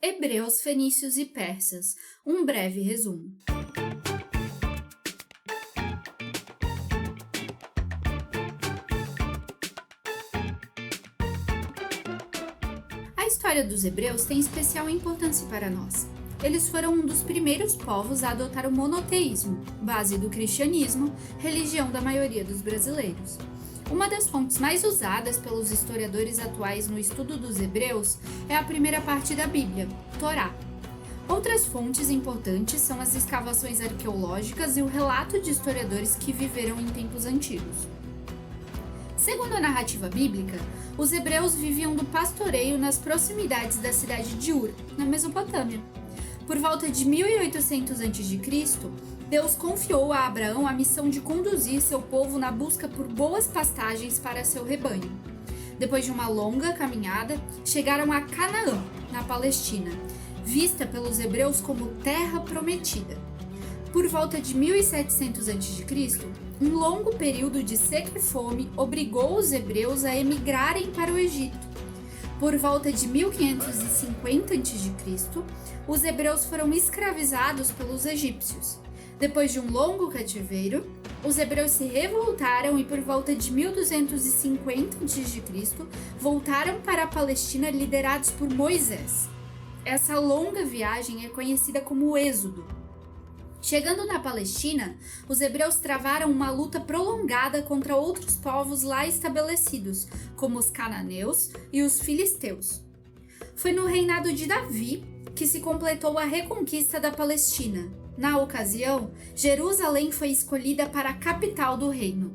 Hebreus, fenícios e persas. Um breve resumo. A história dos hebreus tem especial importância para nós. Eles foram um dos primeiros povos a adotar o monoteísmo, base do cristianismo, religião da maioria dos brasileiros. Uma das fontes mais usadas pelos historiadores atuais no estudo dos hebreus é a primeira parte da Bíblia, Torá. Outras fontes importantes são as escavações arqueológicas e o relato de historiadores que viveram em tempos antigos. Segundo a narrativa bíblica, os hebreus viviam do pastoreio nas proximidades da cidade de Ur, na Mesopotâmia. Por volta de 1800 a.C., Deus confiou a Abraão a missão de conduzir seu povo na busca por boas pastagens para seu rebanho. Depois de uma longa caminhada, chegaram a Canaã, na Palestina, vista pelos hebreus como terra prometida. Por volta de 1700 a.C., um longo período de seca e fome obrigou os hebreus a emigrarem para o Egito. Por volta de 1550 a.C., os hebreus foram escravizados pelos egípcios. Depois de um longo cativeiro, os hebreus se revoltaram e por volta de 1250 a.C. voltaram para a Palestina liderados por Moisés. Essa longa viagem é conhecida como o Êxodo. Chegando na Palestina, os hebreus travaram uma luta prolongada contra outros povos lá estabelecidos, como os cananeus e os filisteus. Foi no reinado de Davi que se completou a reconquista da Palestina. Na ocasião, Jerusalém foi escolhida para a capital do reino.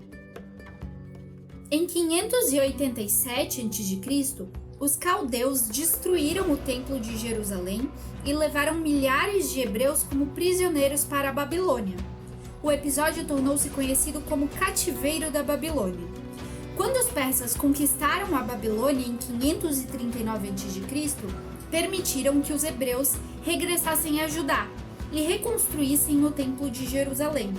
Em 587 a.C., os caldeus destruíram o templo de Jerusalém e levaram milhares de hebreus como prisioneiros para a Babilônia. O episódio tornou-se conhecido como Cativeiro da Babilônia. Quando os persas conquistaram a Babilônia em 539 a.C., permitiram que os hebreus regressassem a Judá e reconstruíssem o templo de Jerusalém.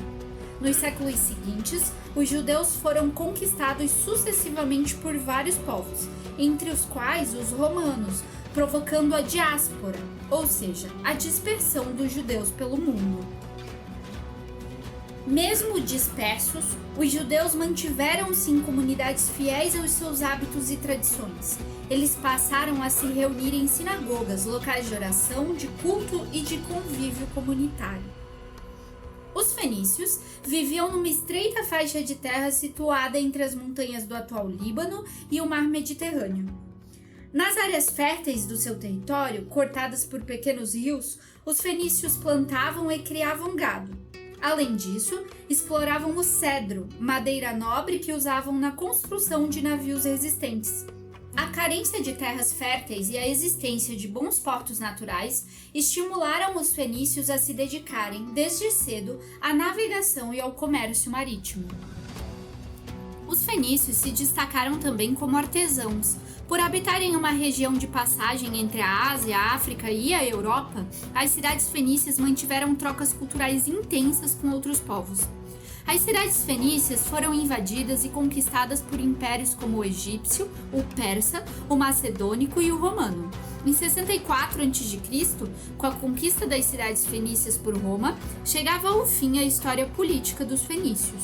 Nos séculos seguintes, os judeus foram conquistados sucessivamente por vários povos, entre os quais os romanos, provocando a diáspora, ou seja, a dispersão dos judeus pelo mundo. Mesmo dispersos, os judeus mantiveram-se em comunidades fiéis aos seus hábitos e tradições. Eles passaram a se reunir em sinagogas, locais de oração, de culto e de convívio comunitário. Os fenícios viviam numa estreita faixa de terra situada entre as montanhas do atual Líbano e o mar Mediterrâneo. Nas áreas férteis do seu território, cortadas por pequenos rios, os fenícios plantavam e criavam gado. Além disso, exploravam o cedro, madeira nobre que usavam na construção de navios resistentes. A carência de terras férteis e a existência de bons portos naturais estimularam os fenícios a se dedicarem, desde cedo, à navegação e ao comércio marítimo. Os fenícios se destacaram também como artesãos. Por habitarem uma região de passagem entre a Ásia, a África e a Europa, as cidades fenícias mantiveram trocas culturais intensas com outros povos. As cidades fenícias foram invadidas e conquistadas por impérios como o egípcio, o persa, o macedônico e o romano. Em 64 a.C., com a conquista das cidades fenícias por Roma, chegava ao fim a história política dos fenícios.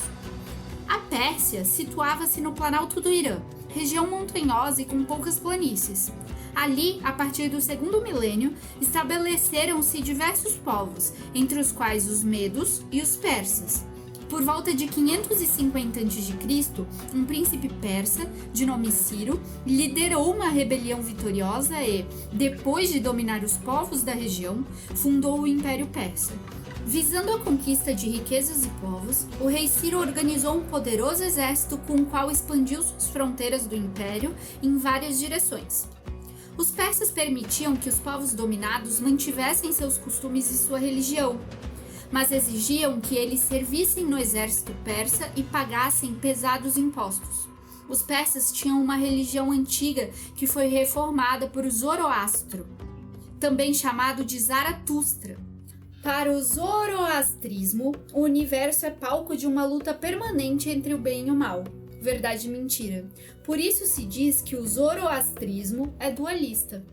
A Pérsia situava-se no Planalto do Irã, região montanhosa e com poucas planícies. Ali, a partir do segundo milênio, estabeleceram-se diversos povos, entre os quais os medos e os persas. Por volta de 550 a.C., um príncipe persa, de nome Ciro, liderou uma rebelião vitoriosa e, depois de dominar os povos da região, fundou o Império Persa. Visando a conquista de riquezas e povos, o rei Ciro organizou um poderoso exército com o qual expandiu suas fronteiras do império em várias direções. Os persas permitiam que os povos dominados mantivessem seus costumes e sua religião, mas exigiam que eles servissem no exército persa e pagassem pesados impostos. Os persas tinham uma religião antiga que foi reformada por Zoroastro, também chamado de Zaratustra. Para o zoroastrismo, o universo é palco de uma luta permanente entre o bem e o mal. Verdade e mentira. Por isso se diz que o zoroastrismo é dualista.